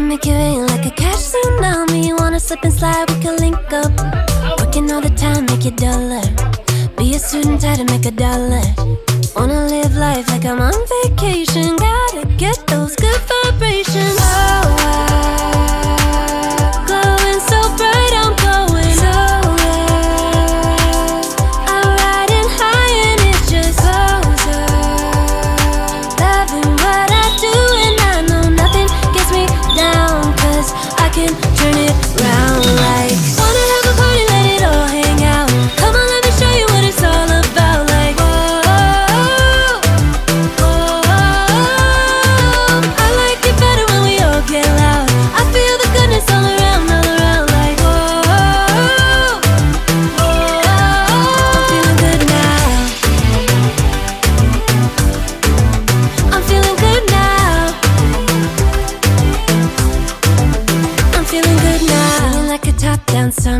make it rain like a cash tsunami. Wanna slip and slide, we can link up. Working all the time, make it duller. Be a student, try to make a dollar. Wanna live life like I'm on vacation. Gotta get those good vibrations. Oh, glowing so bright, I'm going nowhere. I'm riding high and it's just closer. Loving what I do and I know nothing gets me down, 'cause I can turn it round like. Wanna have a party, let it all hang out. Come on, let me show you what it's all about. Like, whoa, I like it better when we all get loud. I feel the goodness all around, like, whoa, I'm feeling good now. I'm feeling good now. I'm feeling good now. Feeling like a top-down summer.